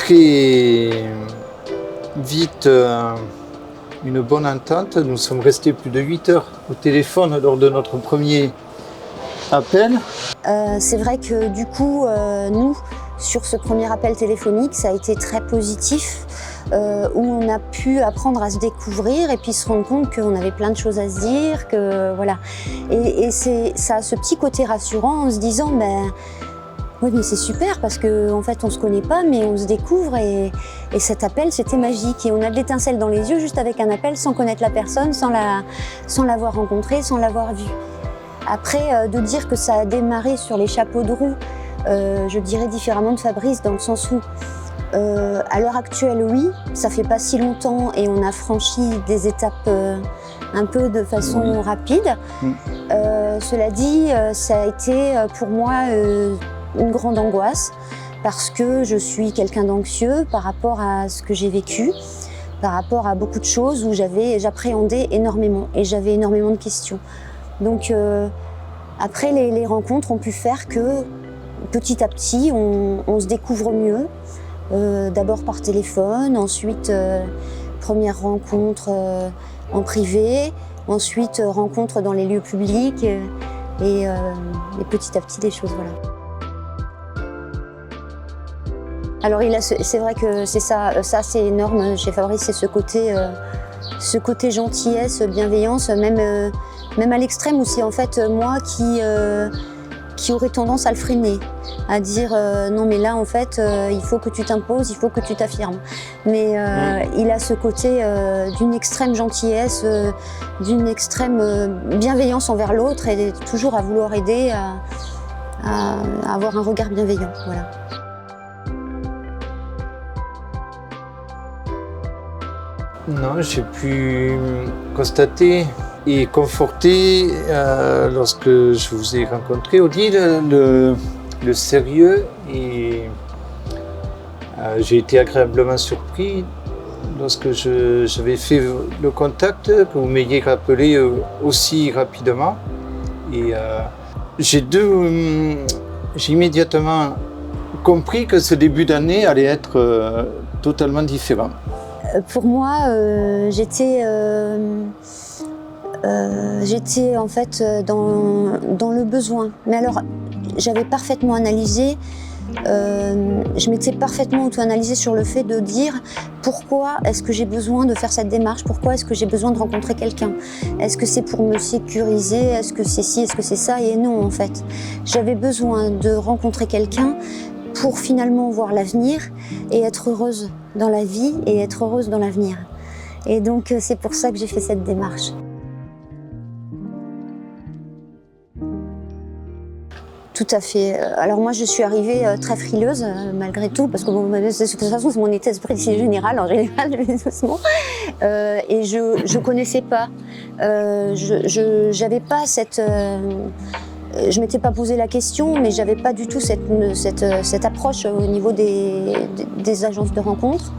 très vite une bonne entente. Nous sommes restés plus de 8 heures au téléphone lors de notre premier appel. C'est vrai que du coup, nous, sur ce premier appel téléphonique, ça a été très positif, où on a pu apprendre à se découvrir et puis se rendre compte qu'on avait plein de choses à se dire, que voilà. Et ça a ce petit côté rassurant en se disant, ben, oui, mais c'est super parce qu'en fait, on se connaît pas, mais on se découvre et cet appel, c'était magique. Et on a de l'étincelle dans les yeux juste avec un appel, sans connaître la personne, sans l'avoir rencontrée, sans l'avoir vue. Après, de dire que ça a démarré sur les chapeaux de roue, je dirais différemment de Fabrice, dans le sens où, à l'heure actuelle, oui, ça fait pas si longtemps et on a franchi des étapes un peu de façon rapide. Cela dit, ça a été pour moi une grande angoisse parce que je suis quelqu'un d'anxieux par rapport à ce que j'ai vécu, par rapport à beaucoup de choses où j'appréhendais énormément et j'avais énormément de questions. Donc après, les rencontres ont pu faire que petit à petit, on se découvre mieux. D'abord par téléphone, ensuite première rencontre en privé, ensuite rencontre dans les lieux publics et petit à petit des choses, voilà. Alors c'est vrai que c'est ça c'est énorme chez Fabrice, c'est ce côté gentillesse, bienveillance, même à l'extrême où c'est en fait moi qui aurait tendance à le freiner, à dire non mais là en fait il faut que tu t'imposes, il faut que tu t'affirmes. Mais il a ce côté d'une extrême gentillesse, d'une extrême bienveillance envers l'autre et toujours à vouloir aider, à avoir un regard bienveillant. Voilà. Non, j'ai pu constater et conforter lorsque je vous ai rencontré, Odile, le sérieux et j'ai été agréablement surpris lorsque j'avais fait le contact, que vous m'ayez rappelé aussi rapidement. Et j'ai immédiatement compris que ce début d'année allait être totalement différent. Pour moi, j'étais en fait dans le besoin. Mais alors, j'avais parfaitement analysé, je m'étais parfaitement auto-analysée sur le fait de dire pourquoi est-ce que j'ai besoin de faire cette démarche, pourquoi est-ce que j'ai besoin de rencontrer quelqu'un. Est-ce que c'est pour me sécuriser, est-ce que c'est ci, est-ce que c'est ça? Et non, en fait. J'avais besoin de rencontrer quelqu'un pour finalement voir l'avenir et être heureuse dans la vie et être heureuse dans l'avenir. Et donc c'est pour ça que j'ai fait cette démarche. Tout à fait. Alors moi je suis arrivée très frileuse malgré tout, parce que bon, de toute façon c'est mon état d'esprit général, en général, doucement. Et je connaissais pas, j'avais pas cette... je m'étais pas posé la question, mais j'avais pas du tout cette approche au niveau des agences de rencontres.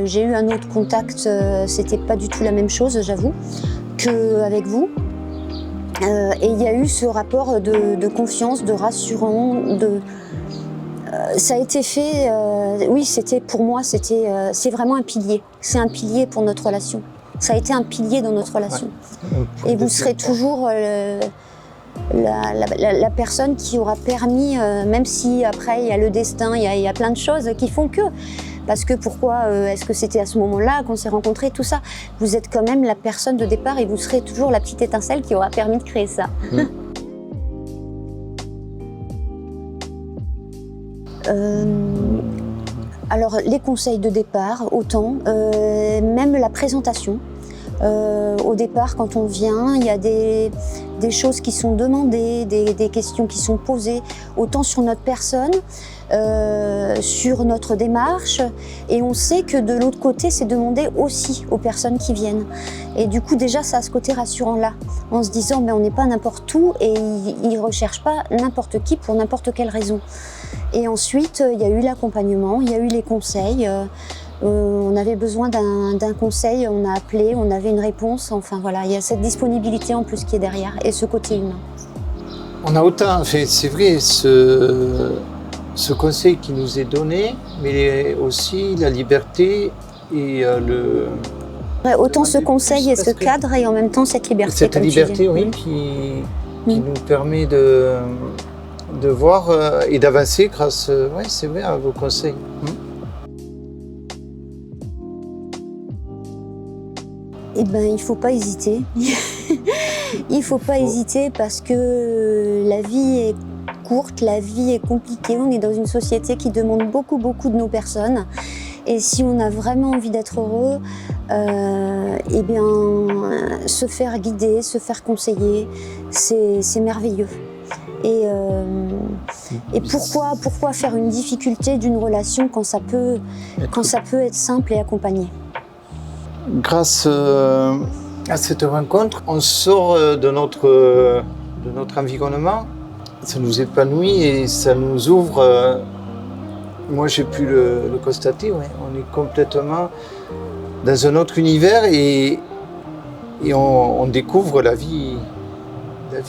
J'ai eu un autre contact, c'était pas du tout la même chose, j'avoue, qu'avec vous. Et il y a eu ce rapport de confiance, de rassurant, ça a été fait, oui, pour moi, c'est vraiment un pilier. C'est un pilier pour notre relation. Ça a été un pilier dans notre relation. Ouais. Et vous serez toujours la personne qui aura permis, même si après il y a le destin, il y a plein de choses qui font que. Parce que pourquoi est-ce que c'était à ce moment-là qu'on s'est rencontrés, tout ça. Vous êtes quand même la personne de départ et vous serez toujours la petite étincelle qui aura permis de créer ça. Alors les conseils de départ, autant, même la présentation. Au départ, quand on vient, il y a des choses qui sont demandées, des questions qui sont posées, autant sur notre personne, sur notre démarche, et on sait que de l'autre côté, c'est demandé aussi aux personnes qui viennent. Et du coup, déjà, ça a ce côté rassurant-là, en se disant, on n'est pas n'importe où, et ils ne recherchent pas n'importe qui pour n'importe quelle raison. Et ensuite, il y a eu l'accompagnement, il y a eu les conseils. On avait besoin d'un conseil, on a appelé, on avait une réponse. Enfin voilà, il y a cette disponibilité en plus qui est derrière et ce côté humain. On a autant, c'est vrai, ce conseil qui nous est donné, mais aussi la liberté et Ouais, autant ce conseil et ce cadre et en même temps cette liberté. cette comme tu liberté, dis. oui, qui nous permet de voir et d'avancer grâce, ouais, c'est vrai, à vos conseils. Eh ben, il ne faut pas hésiter. Il ne faut pas hésiter parce que la vie est courte, la vie est compliquée. On est dans une société qui demande beaucoup, beaucoup de nos personnes. Et si on a vraiment envie d'être heureux, eh bien, se faire guider, se faire conseiller, c'est merveilleux. Et pourquoi faire une difficulté d'une relation quand ça peut être simple et accompagné? Grâce à cette rencontre, on sort de notre environnement, ça nous épanouit et ça nous ouvre. Moi, j'ai pu le constater, ouais. On est complètement dans un autre univers et on découvre la vie. Oui.